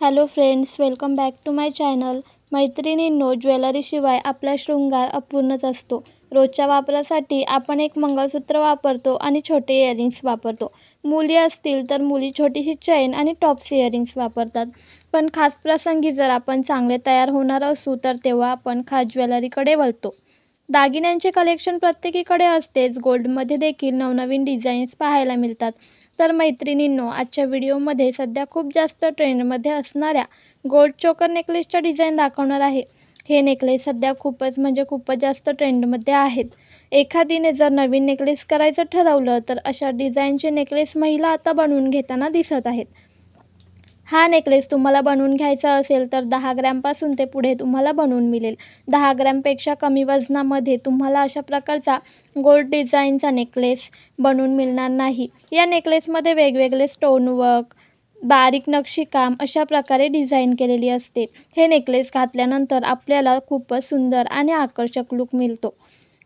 Hello friends, welcome back to my channel. मैत्रिणींनो, ज्वेलरीशिवाय आपला शृंगार अपूर्णच असतो. रोजच्या वापरासाठी आपण एक मंगळसूत्र वापरतो आणि छोटे इयरिंग्स वापरतो. मुली असतील तर मुली छोटीशी चेन आणि टॉप्स इयरिंग्स वापरतात. पण खास प्रसंगी जर आपण चांगले तयार होणार असू तर तेव्हा आपण खास ज्वेलरीकडे वळतो. दागिन्यांचे कलेक्शन प्रत्येकीकडे असतेच. गोल्डमध्ये देखील नवनवीन डिझाईन्स पाहायला मिळतात. तर मैत्रिणींनो, आजच्या व्हिडिओमध्ये सध्या खूप जास्त ट्रेंडमध्ये असणाऱ्या गोल्ड चोकर नेकलेसच्या डिझाईन दाखवणार आहे. हे नेकलेस सध्या खूपच जास्त ट्रेंडमध्ये आहेत. एखादीने जर नवीन नेकलेस करायचं ठरवलं तर अशा डिझाईनचे नेकलेस महिला आता बनवून घेताना दिसत आहेत. हा नेकलेस तुम्हाला बनवून घ्यायचा असेल तर 10 ग्रॅमपासून ते पुढे तुम्हाला बनवून मिळेल. 10 ग्रॅमपेक्षा कमी वजनामध्ये तुम्हाला अशा प्रकारचा गोल्ड डिझाईनचा नेकलेस बनवून मिळणार नाही. या नेकलेसमध्ये वेगवेगळे स्टोनवर्क, बारीक नक्षीकाम अशा प्रकारे डिझाईन केलेली असते. हे नेकलेस घातल्यानंतर आपल्याला खूपच सुंदर आणि आकर्षक लूक मिळतो.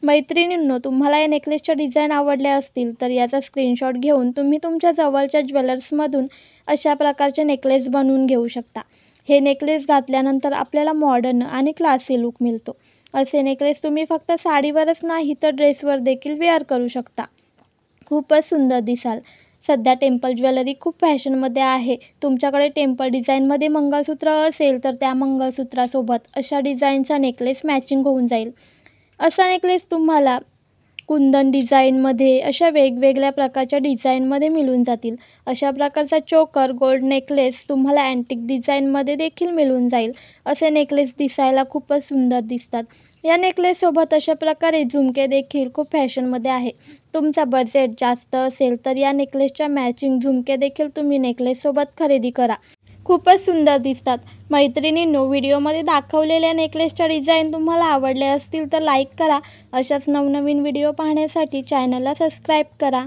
मैत्रिणींनो, तुम्हाला या नेकलेसच्या डिझाईन आवडल्या असतील तर याचा स्क्रीनशॉट घेऊन तुम्ही तुमच्या जवळच्या ज्वेलर्समधून अशा प्रकारचे नेकलेस बनवून घेऊ शकता. हे नेकलेस घातल्यानंतर आपल्याला मॉडर्न आणि क्लासी लूक मिळतो. असे नेकलेस तुम्ही फक्त साडीवरच नाही तर ड्रेसवर देखील वेअर करू शकता. खूपच सुंदर दिसाल. सध्या टेम्पल ज्वेलरी खूप फॅशनमध्ये आहे. तुमच्याकडे टेम्पल डिझाईनमध्ये मंगळसूत्र असेल तर त्या मंगळसूत्रासोबत अशा डिझाईनचा नेकलेस मॅचिंग होऊन जाईल. असा नेकलेस तुम्हाला कुंदन डिझाईनमध्ये अशा वेगवेगळ्या प्रकारच्या डिझाईनमध्ये मिळून जातील. अशा प्रकारचा चोकर गोल्ड नेकलेस तुम्हाला अँटिक डिझाईनमध्ये देखील मिळून जाईल. असे नेकलेस दिसायला खूपच सुंदर दिसतात. या नेकलेससोबत अशा प्रकारे झुमके देखील खूप फॅशनमध्ये आहे. तुमचा बजेट जास्त असेल तर या नेकलेसच्या मॅचिंग झुमके देखील तुम्ही नेकलेससोबत खरेदी करा. खूपच सुंदर दिसतात. मैत्रिणींनो, व्हिडिओमध्ये दाखवलेल्या नेकलेसच्या डिझाईन तुम्हाला आवडल्या असतील तर लाईक करा. अशाच नवनवीन व्हिडिओ पाहण्यासाठी चॅनलला सबस्क्राईब करा.